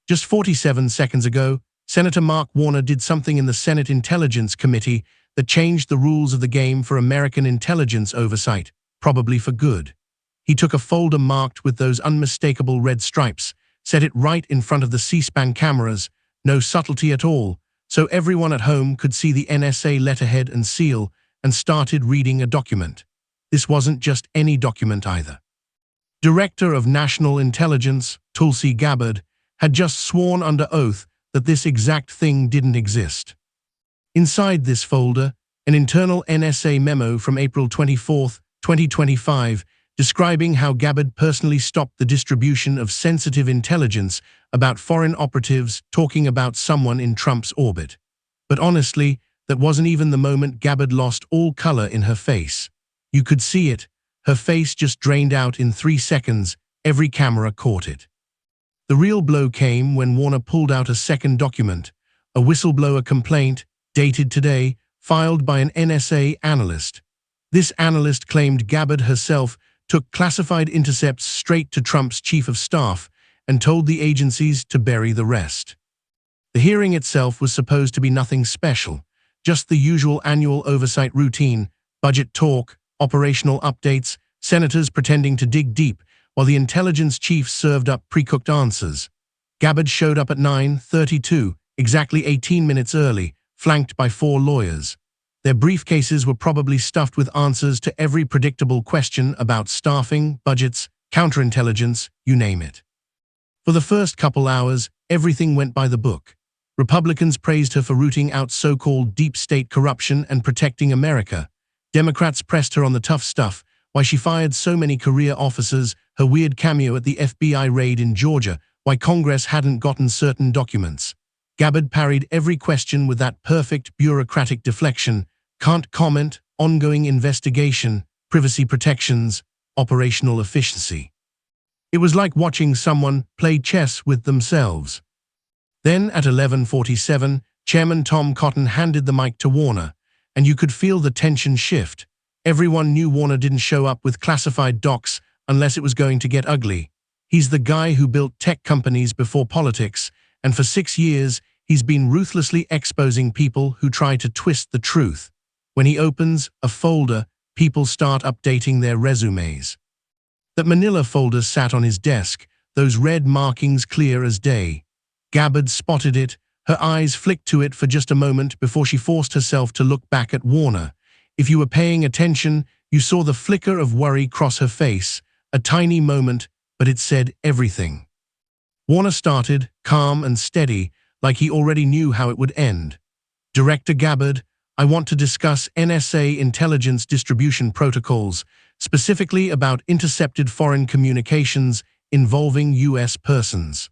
Just 47 seconds ago, Senator Mark Warner did something in the Senate Intelligence Committee that changed the rules of the game for American intelligence oversight, probably for good. He took a folder marked with those unmistakable red stripes, set it right in front of the C-SPAN cameras, no subtlety at all, so everyone at home could see the NSA letterhead and seal, and started reading a document. This wasn't just any document either. Director of National Intelligence, Tulsi Gabbard, had just sworn under oath that this exact thing didn't exist. Inside this folder, an internal NSA memo from April 24, 2025, describing how Gabbard personally stopped the distribution of sensitive intelligence about foreign operatives talking about someone in Trump's orbit. But honestly, that wasn't even the moment Gabbard lost all color in her face. You could see it. Her face just drained out in 3 seconds. Every camera caught it. The real blow came when Warner pulled out a second document, a whistleblower complaint, dated today, filed by an NSA analyst. This analyst claimed Gabbard herself took classified intercepts straight to Trump's chief of staff and told the agencies to bury the rest. The hearing itself was supposed to be nothing special, just the usual annual oversight routine, budget talk, operational updates, senators pretending to dig deep, while the intelligence chief served up pre-cooked answers. Gabbard showed up at 9:32, exactly 18 minutes early, flanked by 4 lawyers. Their briefcases were probably stuffed with answers to every predictable question about staffing, budgets, counterintelligence, you name it. For the first couple hours, everything went by the book. Republicans praised her for rooting out so-called deep state corruption and protecting America. Democrats pressed her on the tough stuff, why she fired so many career officers, her weird cameo at the FBI raid in Georgia, why Congress hadn't gotten certain documents. Gabbard parried every question with that perfect bureaucratic deflection: can't comment, ongoing investigation, privacy protections, operational efficiency. It was like watching someone play chess with themselves. Then at 11:47, Chairman Tom Cotton handed the mic to Warner, and you could feel the tension shift. Everyone knew Warner didn't show up with classified docs unless it was going to get ugly. He's the guy who built tech companies before politics, and for 6 years, he's been ruthlessly exposing people who try to twist the truth. When he opens a folder, people start updating their resumes. That manila folder sat on his desk, those red markings clear as day. Gabbard spotted it, her eyes flicked to it for just a moment before she forced herself to look back at Warner. If you were paying attention, you saw the flicker of worry cross her face, a tiny moment, but it said everything. Warner started, calm and steady, like he already knew how it would end. Director Gabbard, I want to discuss NSA intelligence distribution protocols, specifically about intercepted foreign communications involving U.S. persons.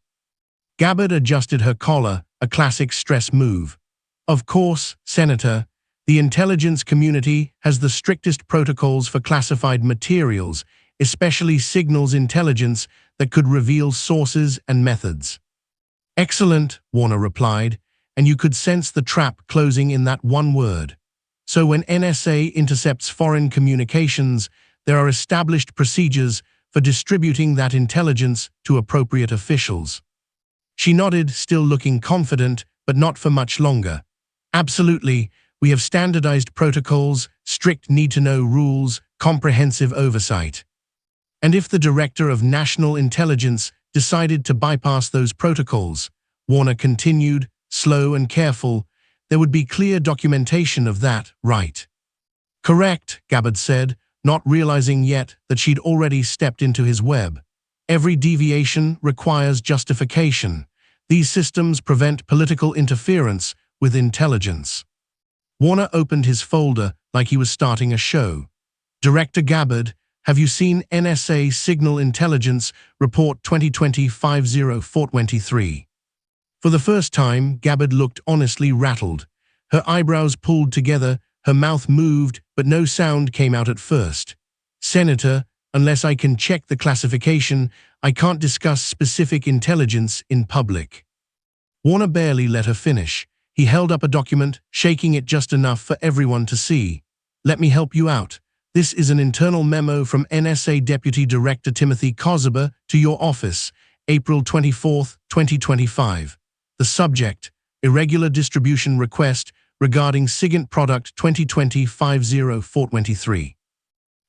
Gabbard adjusted her collar, a classic stress move. Of course, Senator, the intelligence community has the strictest protocols for classified materials, especially signals intelligence that could reveal sources and methods. Excellent, Warner replied, and you could sense the trap closing in that one word. So when NSA intercepts foreign communications, there are established procedures for distributing that intelligence to appropriate officials. She nodded, still looking confident, but not for much longer. Absolutely, we have standardized protocols, strict need-to-know rules, comprehensive oversight. And if the Director of National Intelligence decided to bypass those protocols, Warner continued, slow and careful, there would be clear documentation of that, right? Correct, Gabbard said, not realizing yet that she'd already stepped into his web. Every deviation requires justification. These systems prevent political interference with intelligence. Warner opened his folder like he was starting a show. Director Gabbard, have you seen NSA Signal Intelligence Report 2020-50-423? For the first time, Gabbard looked honestly rattled. Her eyebrows pulled together, her mouth moved, but no sound came out at first. Senator, unless I can check the classification, I can't discuss specific intelligence in public. Warner barely let her finish. He held up a document, shaking it just enough for everyone to see. Let me help you out. This is an internal memo from NSA Deputy Director Timothy Kosoba to your office, April 24, 2025. The subject, irregular distribution request regarding SIGINT product 2020-50423.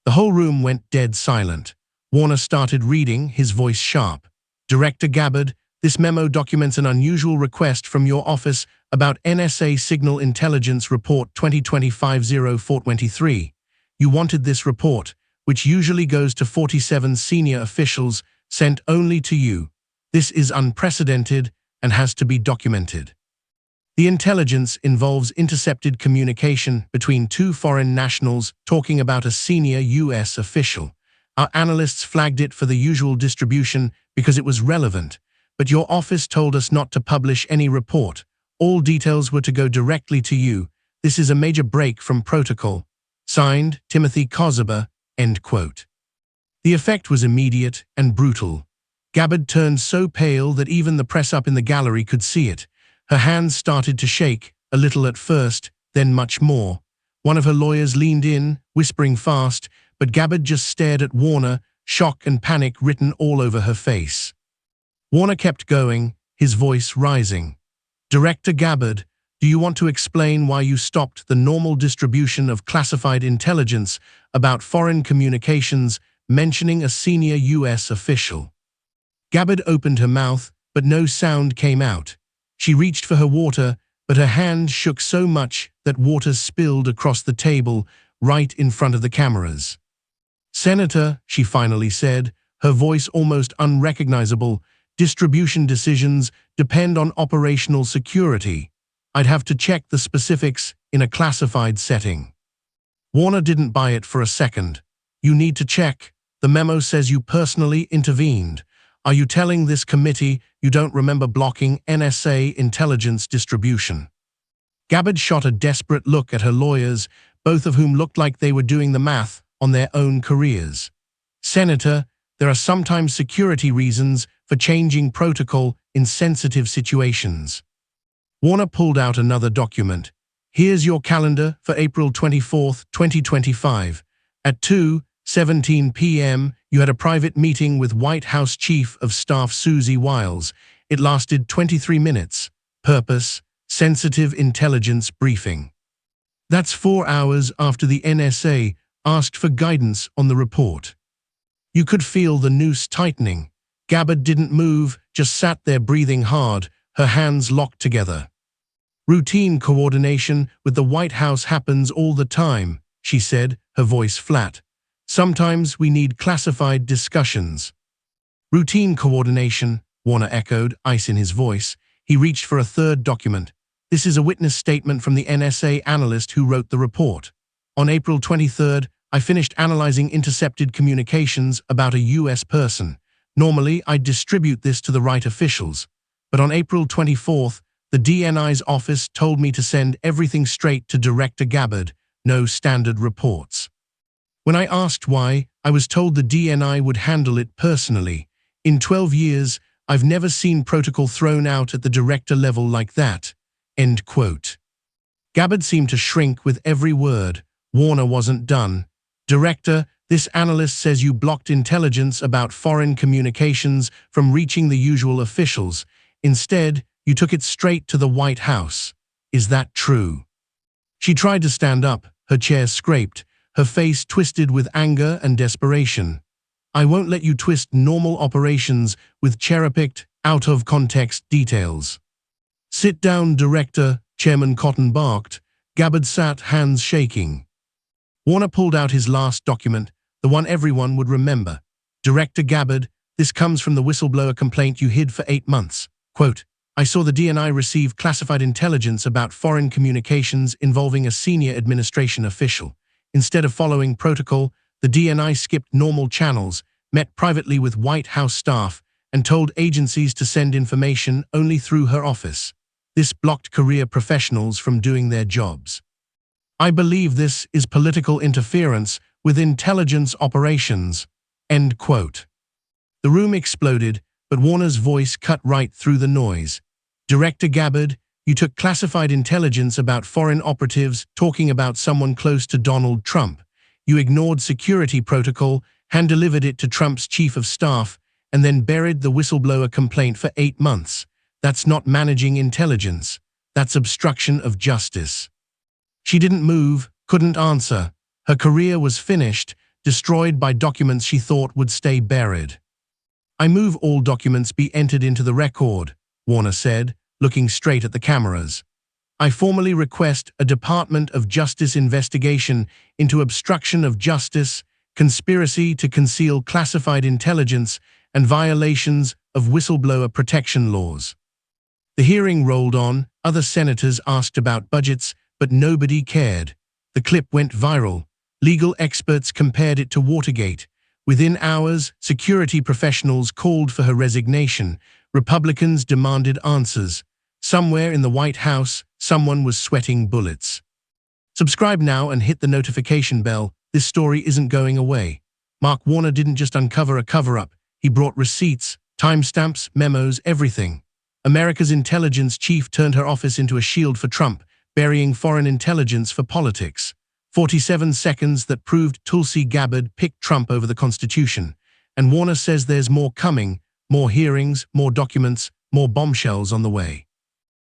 The whole room went dead silent. Warner started reading, his voice sharp. Director Gabbard, this memo documents an unusual request from your office about NSA Signal Intelligence Report 2020-50423. You wanted this report, which usually goes to 47 senior officials, sent only to you. This is unprecedented and has to be documented. The intelligence involves intercepted communication between two foreign nationals talking about a senior U.S. official. Our analysts flagged it for the usual distribution because it was relevant, but your office told us not to publish any report. All details were to go directly to you. This is a major break from protocol. Signed, Timothy Kosoba, end quote. The effect was immediate and brutal. Gabbard turned so pale that even the press up in the gallery could see it. Her hands started to shake, a little at first, then much more. One of her lawyers leaned in, whispering fast, but Gabbard just stared at Warner, shock and panic written all over her face. Warner kept going, his voice rising. Director Gabbard, do you want to explain why you stopped the normal distribution of classified intelligence about foreign communications mentioning a senior U.S. official? Gabbard opened her mouth, but no sound came out. She reached for her water, but her hand shook so much that water spilled across the table right in front of the cameras. Senator, she finally said, her voice almost unrecognizable, distribution decisions depend on operational security. I'd have to check the specifics in a classified setting. Warner didn't buy it for a second. You need to check. The memo says you personally intervened. Are you telling this committee you don't remember blocking NSA intelligence distribution? Gabbard shot a desperate look at her lawyers, both of whom looked like they were doing the math on their own careers. Senator, there are sometimes security reasons for changing protocol in sensitive situations. Warner pulled out another document. Here's your calendar for April 24, 2025. At 2:17 p.m., you had a private meeting with White House Chief of Staff Susie Wiles. It lasted 23 minutes. Purpose: sensitive intelligence briefing. That's 4 hours after the NSA asked for guidance on the report. You could feel the noose tightening. Gabbard didn't move, just sat there breathing hard, her hands locked together. Routine coordination with the White House happens all the time, she said, her voice flat. Sometimes we need classified discussions. Routine coordination, Warner echoed, ice in his voice. He reached for a third document. This is a witness statement from the NSA analyst who wrote the report. On April 23rd, I finished analyzing intercepted communications about a U.S. person. Normally, I'd distribute this to the right officials. But on April 24th, the DNI's office told me to send everything straight to Director Gabbard, no standard reports. When I asked why, I was told the DNI would handle it personally. In 12 years, I've never seen protocol thrown out at the director level like that. End quote. Gabbard seemed to shrink with every word. Warner wasn't done. Director, this analyst says you blocked intelligence about foreign communications from reaching the usual officials. Instead, you took it straight to the White House. Is that true? She tried to stand up, her chair scraped, her face twisted with anger and desperation. I won't let you twist normal operations with cherry-picked, out-of-context details. Sit down, Director, Chairman Cotton barked. Gabbard sat, hands shaking. Warner pulled out his last document, the one everyone would remember. Director Gabbard, this comes from the whistleblower complaint you hid for 8 months. Quote, I saw the DNI receive classified intelligence about foreign communications involving a senior administration official. Instead of following protocol, the DNI skipped normal channels, met privately with White House staff, and told agencies to send information only through her office. This blocked career professionals from doing their jobs. I believe this is political interference with intelligence operations. End quote. The room exploded, but Warner's voice cut right through the noise. Director Gabbard, you took classified intelligence about foreign operatives talking about someone close to Donald Trump. You ignored security protocol, hand-delivered it to Trump's chief of staff, and then buried the whistleblower complaint for 8 months. That's not managing intelligence. That's obstruction of justice. She didn't move, couldn't answer. Her career was finished, destroyed by documents she thought would stay buried. "I move all documents be entered into the record," Warner said, looking straight at the cameras. "I formally request a Department of Justice investigation into obstruction of justice, conspiracy to conceal classified intelligence, and violations of whistleblower protection laws." The hearing rolled on. Other senators asked about budgets, but nobody cared. The clip went viral. Legal experts compared it to Watergate. Within hours, security professionals called for her resignation. Republicans demanded answers. Somewhere in the White House, someone was sweating bullets. Subscribe now and hit the notification bell. This story isn't going away. Mark Warner didn't just uncover a cover-up. He brought receipts, timestamps, memos, everything. America's intelligence chief turned her office into a shield for Trump, burying foreign intelligence for politics. 47 seconds that proved Tulsi Gabbard picked Trump over the Constitution. And Warner says there's more coming, more hearings, more documents, more bombshells on the way.